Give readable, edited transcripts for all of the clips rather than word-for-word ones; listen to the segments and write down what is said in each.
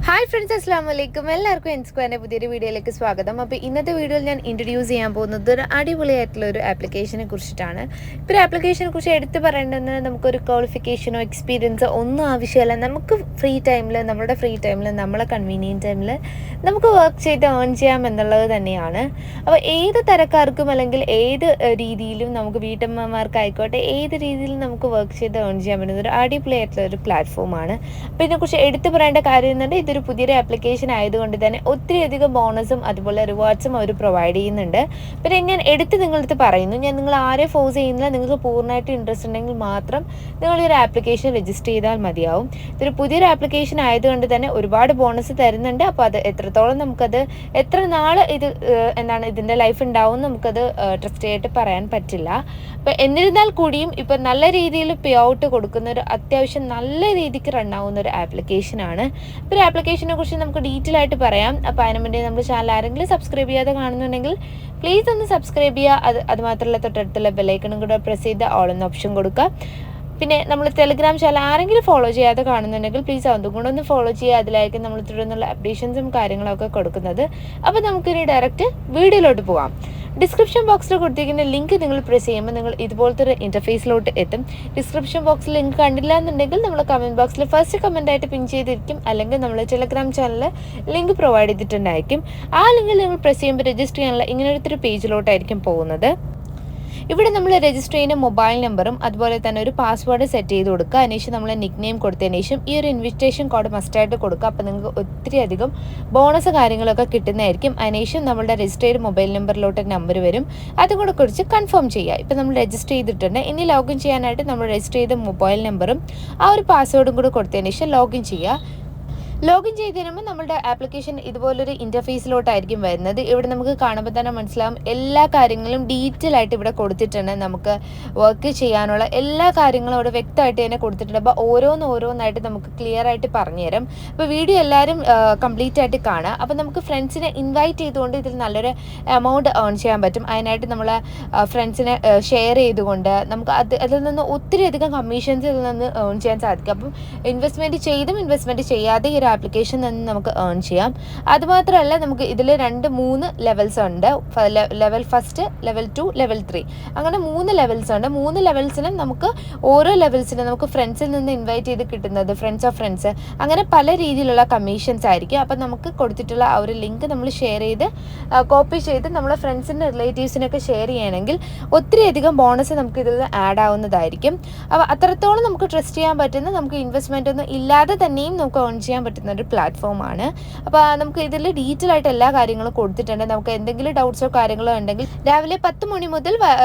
Hi friends, അസ്സാം വലൈക്കും. എല്ലാവർക്കും എൻസ്ക്വയറിൻ്റെ പുതിയൊരു വീഡിയോയിലേക്ക് സ്വാഗതം. അപ്പോൾ ഇന്നത്തെ വീഡിയോയിൽ ഞാൻ ഇൻട്രൊഡ്യൂസ് ചെയ്യാൻ പോകുന്നത് ഒരു അടിപൊളിയായിട്ടുള്ള ഒരു ആപ്ലിക്കേഷനെ കുറിച്ചിട്ടാണ്. ഇപ്പോൾ ഒരു ആപ്ലിക്കേഷനെ കുറിച്ച് എടുത്ത് പറയേണ്ടത് നമുക്കൊരു ക്വാളിഫിക്കേഷനോ എക്സ്പീരിയൻസോ ഒന്നും ആവശ്യമല്ല. നമുക്ക് ഫ്രീ ടൈമിൽ, നമ്മുടെ ഫ്രീ ടൈമിൽ, നമ്മളെ കൺവീനിയൻറ്റ് ടൈമിൽ നമുക്ക് വർക്ക് ചെയ്ത് ഏൺ ചെയ്യാം എന്നുള്ളത് തന്നെയാണ്. അപ്പോൾ ഏത് തരക്കാർക്കും അല്ലെങ്കിൽ ഏത് രീതിയിലും നമുക്ക് വീട്ടമ്മമാർക്കായിക്കോട്ടെ ഏത് രീതിയിലും നമുക്ക് വർക്ക് ചെയ്ത് ഏൺ ചെയ്യാൻ പറ്റുന്ന ഒരു അടിപൊളിയായിട്ടുള്ള ഒരു പ്ലാറ്റ്ഫോമാണ്. അപ്പോൾ ഇതിനെക്കുറിച്ച് എടുത്ത് പറയേണ്ട കാര്യം എന്നുണ്ട്, ഇതൊരു പുതിയൊരു ആപ്ലിക്കേഷൻ ആയതുകൊണ്ട് തന്നെ ഒത്തിരിയധികം ബോണസും അതുപോലെ റിവാർഡ്സും അവർ പ്രൊവൈഡ് ചെയ്യുന്നുണ്ട്. പിന്നെ ഞാൻ നിങ്ങളടുത്ത് പറയുന്നു, ഞാൻ നിങ്ങൾ ആരെ ഫോഴ്സ് ചെയ്യുന്നില്ല. നിങ്ങൾക്ക് പൂർണ്ണമായിട്ട് ഇൻട്രസ്റ്റ് ഉണ്ടെങ്കിൽ മാത്രം നിങ്ങൾ ഈ ഒരു ആപ്ലിക്കേഷൻ രജിസ്റ്റർ ചെയ്താൽ മതിയാവും. ഇതൊരു പുതിയൊരു ആപ്ലിക്കേഷൻ ആയതുകൊണ്ട് തന്നെ ഒരുപാട് ബോണസ് തരുന്നുണ്ട്. അപ്പോൾ അത് എത്രത്തോളം നമുക്കത് എത്ര നാൾ ഇതിൻ്റെ ലൈഫ് ഉണ്ടാവും നമുക്കത് ട്രസ്റ്റ് ആയിട്ട് പറയാൻ പറ്റില്ല. അപ്പോൾ എന്നിരുന്നാൽ കൂടിയും ഇപ്പോൾ നല്ല രീതിയിൽ പേ ഔട്ട് കൊടുക്കുന്ന ഒരു അത്യാവശ്യം നല്ല രീതിക്ക് റണ്ണാവുന്ന ഒരു ആപ്ലിക്കേഷനാണ്. ഇപ്പോൾ ഒരു ആപ്ലിക്കേഷനെ കുറിച്ച് നമുക്ക് ഡീറ്റെയിൽ ആയിട്ട് പറയാം. അപ്പോൾ അതിന് വേണ്ടി നമ്മുടെ ചാനൽ ആരെങ്കിലും സബ്സ്ക്രൈബ് ചെയ്യാതെ കാണുന്നുണ്ടെങ്കിൽ പ്ലീസ് ഒന്ന് സബ്സ്ക്രൈബ് ചെയ്യുക. അത് മാത്രമല്ല തൊട്ടടുത്തുള്ള ബെല്ലൈക്കണും കൂടെ പ്രസ് ചെയ്ത് ഓൾ എന്ന ഓപ്ഷൻ കൊടുക്കുക. പിന്നെ നമ്മൾ ടെലിഗ്രാം ചാനൽ ആരെങ്കിലും ഫോളോ ചെയ്യാതെ കാണുന്നുണ്ടെങ്കിൽ പ്ലീസ് അതും കൂടെ ഒന്ന് ഫോളോ ചെയ്യുക. അതിലായിരിക്കും നമ്മൾ തുടർന്നുള്ള അപ്ഡേഷൻസും കാര്യങ്ങളൊക്കെ കൊടുക്കുന്നത്. അപ്പോൾ നമുക്കിനി ഡയറക്റ്റ് വീഡിയോയിലോട്ട് പോകാം. ഡിസ്ക്രിപ്ഷൻ ബോക്സിൽ കൊടുത്തിരിക്കുന്ന ലിങ്ക് നിങ്ങൾ പ്രസ് ചെയ്യുമ്പോൾ നിങ്ങൾ ഇതുപോലത്തെ ഒരു ഇൻ്റർഫേസിലോട്ട് എത്തും. ഡിസ്ക്രിപ്ഷൻ ബോക്സിൽ ലിങ്ക് കണ്ടില്ല എന്നുണ്ടെങ്കിൽ നമ്മൾ കമൻറ്റ് ബോക്സിൽ ഫസ്റ്റ് കമൻറ്റായിട്ട് പിൻ ചെയ്തിരിക്കും, അല്ലെങ്കിൽ നമ്മൾ ടെലഗ്രാം ചാനലിൽ ലിങ്ക് പ്രൊവൈഡ് ചെയ്തിട്ടുണ്ടായിരിക്കും. ആ ലിങ്കിൽ നിങ്ങൾ പ്രസ് ചെയ്യുമ്പോൾ രജിസ്റ്റർ ചെയ്യാനുള്ള ഇങ്ങനത്തെ പേജിലോട്ടായിരിക്കും പോകുന്നത്. ഇവിടെ നമ്മൾ രജിസ്റ്റർ ചെയ്യുന്ന മൊബൈൽ നമ്പറും അതുപോലെ തന്നെ ഒരു പാസ്വേഡ് സെറ്റ് ചെയ്ത് കൊടുക്കുക. അതിനുശേഷം നമ്മൾ നിക് നെയിം കൊടുത്തതിന് ശേഷം ഈ ഒരു ഇൻവിറ്റേഷൻ കോഡ് മസ്റ്റായിട്ട് കൊടുക്കുക. അപ്പോൾ നിങ്ങൾക്ക് ഒത്തിരി അധികം ബോണസ് കാര്യങ്ങളൊക്കെ കിട്ടുന്നതായിരിക്കും. അതിനുശേഷം നമ്മുടെ രജിസ്റ്റർ ചെയ്ത മൊബൈൽ നമ്പറിലോട്ട് നമ്പർ വരും, അതും കൂടെ കുറിച്ച് കൺഫേം ചെയ്യുക. ഇപ്പോൾ നമ്മൾ രജിസ്റ്റർ ചെയ്തിട്ടുണ്ട്. ഇനി ലോഗിൻ ചെയ്യാനായിട്ട് നമ്മൾ രജിസ്റ്റർ ചെയ്ത മൊബൈൽ നമ്പറും ആ ഒരു പാസ്വേഡും കൂടെ കൊടുത്തതിന് ശേഷം ലോഗിൻ ചെയ്യുക. ലോഗിൻ ചെയ്ത് തരുമ്പോൾ നമ്മുടെ ആപ്ലിക്കേഷൻ ഇതുപോലൊരു ഇൻ്റർഫേസിലോട്ടായിരിക്കും വരുന്നത്. ഇവിടെ നമുക്ക് കാണുമ്പോൾ തന്നെ മനസ്സിലാവും എല്ലാ കാര്യങ്ങളും ഡീറ്റെയിൽ ആയിട്ട് ഇവിടെ കൊടുത്തിട്ടുണ്ട്. നമുക്ക് വർക്ക് ചെയ്യാനുള്ള എല്ലാ കാര്യങ്ങളും ഇവിടെ വ്യക്തമായിട്ട് തന്നെ കൊടുത്തിട്ടുണ്ട്. അപ്പോൾ ഓരോന്നായിട്ട് നമുക്ക് ക്ലിയർ ആയിട്ട് പറഞ്ഞുതരാം. അപ്പോൾ വീഡിയോ എല്ലാവരും കംപ്ലീറ്റ് ആയിട്ട് കാണുക. അപ്പോൾ നമുക്ക് ഫ്രണ്ട്സിനെ ഇൻവൈറ്റ് ചെയ്തുകൊണ്ട് ഇതിൽ നല്ലൊരു എമൗണ്ട് ഏൺ ചെയ്യാൻ പറ്റും. അതിനായിട്ട് നമ്മൾ ഫ്രണ്ട്സിനെ ഷെയർ ചെയ്തുകൊണ്ട് നമുക്ക് അതിൽ നിന്ന് ഒത്തിരി അധികം കമ്മീഷൻസ് ഇതിൽ നിന്ന് ഏൺ ചെയ്യാൻ സാധിക്കും. അപ്പം ഇൻവെസ്റ്റ്മെൻറ്റ് ചെയ്തും ഇൻവെസ്റ്റ്മെൻറ്റ് ചെയ്യാതെ ഈ ആപ്ലിക്കേഷൻ നിന്ന് നമുക്ക് ഏൺ ചെയ്യാം. അതുമാത്രമല്ല നമുക്ക് ഇതിൽ 2-3 ലെവൽസ് ഉണ്ട്. ലെവൽ ഫസ്റ്റ്, ലെവൽ 2, ലെവൽ 3 അങ്ങനെ 3 ലെവൽസ് ഉണ്ട്. 3 ലെവൽസിനും നമുക്ക് ഓരോ ലെവൽസിനും നമുക്ക് ഫ്രണ്ട്സിൽ നിന്ന് ഇൻവൈറ്റ് ചെയ്ത് കിട്ടുന്നത് ഫ്രണ്ട്സ് ഓഫ് ഫ്രണ്ട്സ് അങ്ങനെ പല രീതിയിലുള്ള കമ്മീഷൻസ് ആയിരിക്കും. അപ്പം നമുക്ക് കൊടുത്തിട്ടുള്ള ആ ഒരു ലിങ്ക് നമ്മൾ ഷെയർ ചെയ്ത് കോപ്പി ചെയ്ത് നമ്മളെ ഫ്രണ്ട്സിൻ്റെ റിലേറ്റീവ്സിനൊക്കെ ഷെയർ ചെയ്യണമെങ്കിൽ ഒത്തിരി അധികം ബോണസ് നമുക്ക് ഇതിൽ ആഡ് ആവുന്നതായിരിക്കും. അപ്പോൾ അത്രത്തോളം നമുക്ക് ട്രസ്റ്റ് ചെയ്യാൻ പറ്റുന്ന, നമുക്ക് ഇൻവെസ്റ്റ്മെൻ്റ് ഒന്നും ഇല്ലാതെ തന്നെയും നമുക്ക് ഏൺ ചെയ്യാൻ പറ്റുന്ന ഒരു പ്ലാറ്റ്ഫോമാണ്. അപ്പോൾ നമുക്ക് ഇതിൽ ഡീറ്റെയിൽ ആയിട്ട് എല്ലാ കാര്യങ്ങളും കൊടുത്തിട്ടുണ്ട്. നമുക്ക് എന്തെങ്കിലും ഡൗട്ട്സോ കാര്യങ്ങളോ ഉണ്ടെങ്കിൽ രാവിലെ 10 മണി മുതൽ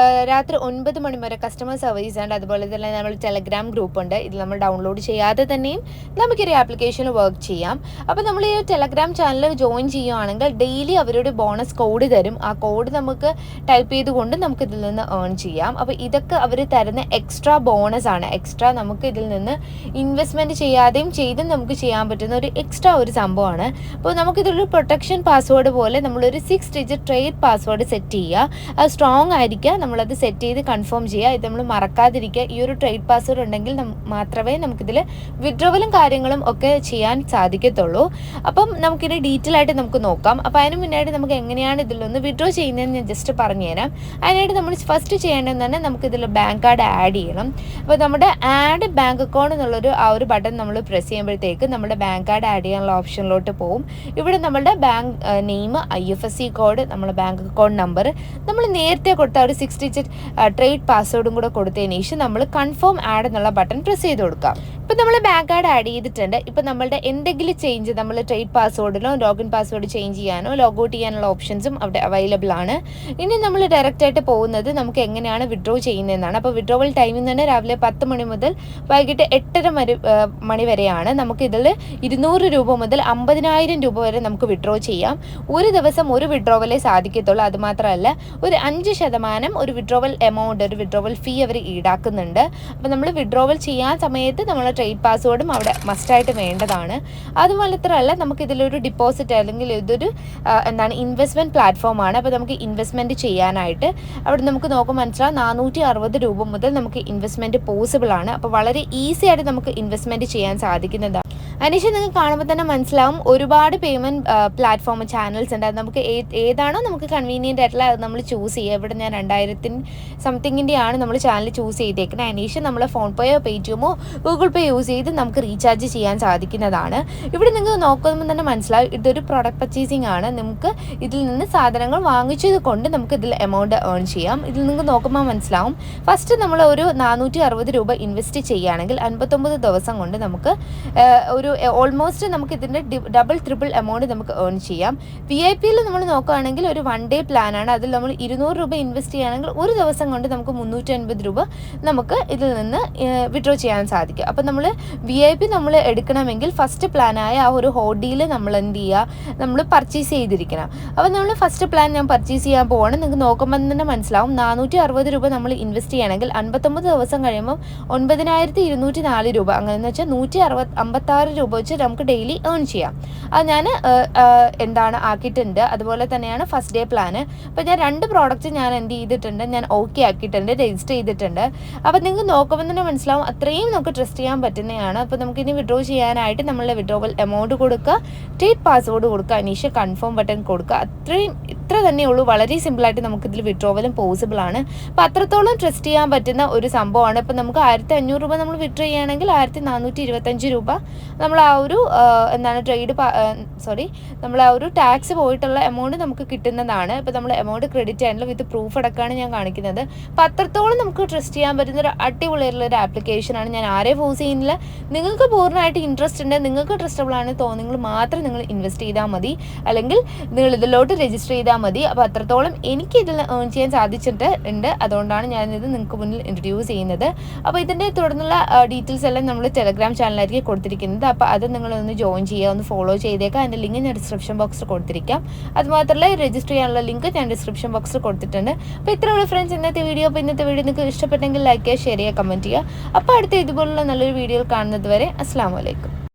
രാത്രി 9 മണി വരെ കസ്റ്റമർ സർവീസ് ഉണ്ട്. അതുപോലെ തന്നെ നമ്മൾ ടെലഗ്രാം ഗ്രൂപ്പ് ഉണ്ട്. ഇത് നമ്മൾ ഡൗൺലോഡ് ചെയ്യാതെ തന്നെയും നമുക്ക് ഈ ആപ്ലിക്കേഷനിൽ വർക്ക് ചെയ്യാം. അപ്പോൾ നമ്മൾ ഈ ടെലഗ്രാം ചാനൽ ജോയിൻ ചെയ്യുകയാണെങ്കിൽ ഡെയിലി അവരുടെ ബോണസ് കോഡ് തരും. ആ കോഡ് നമുക്ക് ടൈപ്പ് ചെയ്തുകൊണ്ട് നമുക്ക് ഇതിൽ നിന്ന് ഏൺ ചെയ്യാം. അപ്പോൾ ഇതൊക്കെ അവർ തരുന്ന എക്സ്ട്രാ ബോണസ് ആണ്. എക്സ്ട്രാ നമുക്ക് ഇതിൽ നിന്ന് ഇൻവെസ്റ്റ്മെൻറ്റ് ചെയ്യാതെയും ചെയ്തും നമുക്ക് ചെയ്യാൻ പറ്റുന്ന ഒരു എക്സ്ട്രാ ഒരു സംഭവമാണ്. അപ്പോൾ നമുക്കിതൊരു പ്രൊട്ടക്ഷൻ പാസ്വേഡ് പോലെ നമ്മളൊരു 6 ഡിജിറ്റ് ട്രേഡ് പാസ്വേഡ് സെറ്റ് ചെയ്യുക. അത് സ്ട്രോങ് ആയിരിക്കുക. നമ്മളത് സെറ്റ് ചെയ്ത് കൺഫേം ചെയ്യുക. ഇത് നമ്മൾ മറക്കാതിരിക്കുക. ഈ ഒരു ട്രേഡ് പാസ്വേഡ് ഉണ്ടെങ്കിൽ മാത്രമേ നമുക്കിതിൽ വിഡ്രോവലും കാര്യങ്ങളും ഒക്കെ ചെയ്യാൻ സാധിക്കത്തുള്ളൂ. അപ്പം നമുക്കിത് ഡീറ്റെയിൽ ആയിട്ട് നമുക്ക് നോക്കാം. അപ്പോൾ അതിന് മുന്നായിട്ട് നമുക്ക് എങ്ങനെയാണ് ഇതിലൊന്ന് വിഡ്രോ ചെയ്യുന്നതെന്ന് ഞാൻ ജസ്റ്റ് പറഞ്ഞുതരാം. അതിനായിട്ട് നമ്മൾ ഫസ്റ്റ് ചെയ്യേണ്ടതെന്ന് തന്നെ നമുക്കിതിൽ ബാങ്ക് കാർഡ് ആഡ് ചെയ്യണം. അപ്പോൾ നമ്മുടെ ആഡ് ബാങ്ക് അക്കൗണ്ട് എന്നുള്ളൊരു ആ ഒരു ബട്ടൺ നമ്മൾ പ്രസ് ചെയ്യുമ്പോഴത്തേക്ക് നമ്മുടെ ബാങ്ക് കാർഡ് ആഡ് ചെയ്യാനുള്ള ഓപ്ഷനിലോട്ട് പോകും. ഇവിടെ നമ്മുടെ ബാങ്ക് നെയിം, IFSC കോഡ്, നമ്മുടെ ബാങ്ക് അക്കൗണ്ട് നമ്പർ, നമ്മൾ നേരത്തെ കൊടുത്ത ഒരു 6 ഡിജിറ്റ് ട്രേഡ് പാസ്വേഡും കൂടെ കൊടുത്തതിന് ശേഷം നമ്മൾ കൺഫേം ആഡ് എന്നുള്ള ബട്ടൺ പ്രസ് ചെയ്ത് കൊടുക്കാം. ഇപ്പം നമ്മൾ ബാങ്ക് കാർഡ് ആഡ് ചെയ്തിട്ടുണ്ട്. ഇപ്പം നമ്മളുടെ എന്തെങ്കിലും ചേഞ്ച്, നമ്മൾ ട്രേഡ് പാസ്വേഡിലോ ലോഗിൻ പാസ്വേഡ് ചേഞ്ച് ചെയ്യാനോ ലോഗൗട്ട് ചെയ്യാനുള്ള ഓപ്ഷൻസും അവിടെ അവൈലബിൾ ആണ്. ഇനി നമ്മൾ ഡയറക്റ്റ് ആയിട്ട് പോകുന്നത് നമുക്ക് എങ്ങനെയാണ് വിഡ്രോ ചെയ്യുന്നതെന്നാണ്. അപ്പോൾ വിഡ്രോവൽ ടൈമിൽ തന്നെ രാവിലെ 10 മണി മുതൽ വൈകിട്ട് 8:30 മണി വരെയാണ്. നമുക്കിതിൽ 200 രൂപ മുതൽ 50,000 രൂപ വരെ നമുക്ക് വിഡ്രോ ചെയ്യാം. ഒരു ദിവസം ഒരു വിഡ്രോവലേ സാധിക്കത്തുള്ളൂ. അതുമാത്രമല്ല ഒരു 5% ഒരു വിഡ്രോവൽ എമൗണ്ട്, ഒരു വിഡ്രോവൽ ഫീ അവർ ഈടാക്കുന്നുണ്ട്. അപ്പോൾ നമ്മൾ വിഡ്രോവൽ ചെയ്യാൻ സമയത്ത് നമ്മൾ ട്രേഡ് പാസ്വേഡും അവിടെ മസ്റ്റായിട്ട് വേണ്ടതാണ്. അതുമാത്രമല്ല നമുക്കിതിലൊരു ഡിപ്പോസിറ്റ് അല്ലെങ്കിൽ ഇതൊരു ഇൻവെസ്റ്റ്മെൻറ്റ് പ്ലാറ്റ്ഫോമാണ്. അപ്പോൾ നമുക്ക് ഇൻവെസ്റ്റ്മെൻറ്റ് ചെയ്യാനായിട്ട് അവിടെ നമുക്ക് നോക്കുമ്പോൾ മനസ്സിലാവും 460 രൂപ മുതൽ നമുക്ക് ഇൻവെസ്റ്റ്മെൻറ്റ് പോസിബിൾ ആണ്. അപ്പോൾ വളരെ ഈസി ആയിട്ട് നമുക്ക് ഇൻവെസ്റ്റ്മെൻറ്റ് ചെയ്യാൻ സാധിക്കുന്നതാണ്. അതിനുശേഷം നിങ്ങൾക്ക് കാണുമ്പോൾ തന്നെ മനസ്സിലാവും ഒരുപാട് പേയ്മെൻറ്റ് പ്ലാറ്റ്ഫോം ചാനൽസ് ഉണ്ട്. അത് നമുക്ക് ഏതാണോ നമുക്ക് കൺവീനിയൻ്റ് ആയിട്ടുള്ള അത് നമ്മൾ ചൂസ് ചെയ്യുക. ഇവിടെ ഞാൻ 2000 സംതിങ്ങിൻ്റെയാണ് നമ്മൾ ചാനൽ ചൂസ് ചെയ്തേക്കുന്നത്. അതിനുശേഷം നമ്മൾ ഫോൺ പേയോ പേടിഎമ്മോ ഗൂഗിൾ പേ യൂസ് ചെയ്ത് നമുക്ക് റീചാർജ് ചെയ്യാൻ സാധിക്കുന്നതാണ്. ഇവിടെ നിങ്ങൾക്ക് നോക്കുമ്പോൾ തന്നെ മനസ്സിലാവും ഇതൊരു പ്രോഡക്റ്റ് പർച്ചേസിംഗ് ആണ്. നമുക്ക് ഇതിൽ നിന്ന് സാധനങ്ങൾ വാങ്ങിച്ചത് കൊണ്ട് നമുക്ക് ഇതിൽ എമൗണ്ട് ഏൺ ചെയ്യാം. ഇതിൽ നിങ്ങൾക്ക് നോക്കുമ്പോൾ മനസ്സിലാവും ഫസ്റ്റ് നമ്മൾ ഒരു 460 രൂപ ഇൻവെസ്റ്റ് ചെയ്യുകയാണെങ്കിൽ 59 ദിവസം കൊണ്ട് നമുക്ക് ഒരു ഓൾമോസ്റ്റ് നമുക്ക് ഇതിൻ്റെ ഡബിൾ ട്രിപ്പിൾ എമൗണ്ട് നമുക്ക് ഏൺ ചെയ്യാം. VIP-യിൽ നമ്മൾ നോക്കുകയാണെങ്കിൽ ഒരു 1 ഡേ പ്ലാനാണ്. അതിൽ നമ്മൾ 200 രൂപ ഇൻവെസ്റ്റ് ചെയ്യുകയാണെങ്കിൽ ഒരു ദിവസം കൊണ്ട് നമുക്ക് 350 രൂപ നമുക്ക് ഇതിൽ നിന്ന് വിഡ്രോ ചെയ്യാൻ സാധിക്കും. അപ്പോൾ നമ്മൾ VIP നമ്മൾ എടുക്കണമെങ്കിൽ ഫസ്റ്റ് പ്ലാനായ ആ ഒരു ഹോഡിയിൽ നമ്മൾ എന്ത് ചെയ്യുക, നമ്മൾ പർച്ചേസ് ചെയ്തിരിക്കണം. അപ്പോൾ നമ്മൾ ഫസ്റ്റ് പ്ലാൻ ഞാൻ പർച്ചേസ് ചെയ്യാൻ പോവാണ്. നിങ്ങൾക്ക് നോക്കുമ്പോൾ തന്നെ മനസ്സിലാവും 460 രൂപ നമ്മൾ ഇൻവെസ്റ്റ് ചെയ്യുകയാണെങ്കിൽ 59 ദിവസം കഴിയുമ്പോൾ 9204 രൂപ, അങ്ങനെയെന്ന് വെച്ചാൽ 156 രൂപ വെച്ച് നമുക്ക് ഡെയിലി ഏൺ ചെയ്യാം. അത് ഞാൻ ആക്കിയിട്ടുണ്ട്. അതുപോലെ തന്നെയാണ് ഫസ്റ്റ് ഡേ പ്ലാന്. അപ്പോൾ ഞാൻ 2 പ്രോഡക്റ്റ് ഞാൻ എന്ത് ചെയ്തിട്ടുണ്ട്, ഞാൻ ഓക്കെ ആക്കിയിട്ടുണ്ട്, രജിസ്റ്റർ ചെയ്തിട്ടുണ്ട്. അപ്പോൾ നിങ്ങൾക്ക് നോക്കുമ്പോൾ തന്നെ മനസ്സിലാവും അത്രയും നമുക്ക് ട്രസ്റ്റ് ചെയ്യാൻ പറ്റുന്നതാണ്. അപ്പോൾ നമുക്കിനി വിഡ്രോ ചെയ്യാനായിട്ട് നമ്മളുടെ വിഡ്രോവൽ എമൗണ്ട് കൊടുക്കുക, സ്റ്റേറ്റ് പാസ്വേഡ് കൊടുക്കുക, അനീഷ കൺഫേം ബട്ടൺ കൊടുക്കുക. ഇത്ര തന്നെയുള്ളൂ. വളരെ സിമ്പിളായിട്ട് നമുക്കിതിൽ വിഡ്രോവലും പോസിബിൾ ആണ്. അപ്പോൾ അത്രത്തോളം ട്രസ്റ്റ് ചെയ്യാൻ പറ്റുന്ന ഒരു സംഭവമാണ്. ഇപ്പോൾ നമുക്ക് 1500 രൂപ നമ്മൾ വിഡ്രോ ചെയ്യുകയാണെങ്കിൽ 1425 രൂപ നമ്മൾ ആ ഒരു നമ്മൾ ആ ഒരു ടാക്സ് പോയിട്ടുള്ള എമൗണ്ട് നമുക്ക് കിട്ടുന്നതാണ്. ഇപ്പോൾ നമ്മൾ എമൗണ്ട് ക്രെഡിറ്റ് ആയിട്ടുള്ള വിത്ത് പ്രൂഫ് അടക്കമാണ് ഞാൻ കാണിക്കുന്നത്. അപ്പോൾ അത്രത്തോളം നമുക്ക് ട്രസ്റ്റ് ചെയ്യാൻ പറ്റുന്ന ഒരു അടിപൊളിയായിട്ടുള്ളൊരു ആപ്ലിക്കേഷനാണ്. ഞാൻ ആരെയും ഫോഴ്സ് ചെയ്യുന്നില്ല. നിങ്ങൾക്ക് പൂർണ്ണമായിട്ട് ഇൻട്രസ്റ്റ് ഉണ്ട്, നിങ്ങൾക്ക് ട്രസ്റ്റബിൾ ആണ് തോന്നുന്നെങ്കിൽ മാത്രം നിങ്ങൾ ഇൻവെസ്റ്റ് ചെയ്താൽ മതി, അല്ലെങ്കിൽ നിങ്ങൾ ഇതിലോട്ട് രജിസ്റ്റർ ചെയ്താൽ മതി. അപ്പോൾ അത്രത്തോളം എനിക്ക് ഇതിൽ ഏൺ ചെയ്യാൻ സാധിച്ചിട്ടുണ്ട്. അതുകൊണ്ടാണ് ഞാനിത് നിങ്ങൾക്ക് മുന്നിൽ ഇൻട്രൊഡ്യൂസ് ചെയ്യുന്നത്. അപ്പോൾ ഇതിൻ്റെ തുടർന്നുള്ള ഡീറ്റെയിൽസ് എല്ലാം നമ്മൾ ടെലഗ്രാം ചാനലായിരിക്കും കൊടുത്തിരിക്കുന്നത്. അപ്പോൾ അത് നിങ്ങളൊന്ന് ജോയിൻ ചെയ്യുക, ഒന്ന് ഫോളോ ചെയ്തേക്കാം. അതിൻ്റെ ലിങ്ക് ഞാൻ ഡിസ്ക്രിപ്ഷൻ ബോക്സിൽ കൊടുത്തിരിക്കാം. അതുമാത്രമല്ല രജിസ്റ്റർ ചെയ്യാനുള്ള ലിങ്ക് ഞാൻ ഡിസ്ക്രിപ്ഷൻ ബോക്സിൽ കൊടുത്തിട്ടുണ്ട്. അപ്പോൾ ഇത്രയുള്ള ഫ്രണ്ട്സ് ഇന്നത്തെ വീഡിയോ. അപ്പോൾ ഇന്നത്തെ വീഡിയോ നിങ്ങൾക്ക് ഇഷ്ടപ്പെട്ടെങ്കിൽ ലൈക്ക് ചെയ്യുക, ഷെയർ ചെയ്യുക, കമൻറ്റ് ചെയ്യുക. അപ്പോൾ അടുത്ത ഇതുപോലുള്ള നല്ലൊരു വീഡിയോ കാണുന്നത് വരെ അസ്സലാമു അലൈക്കും.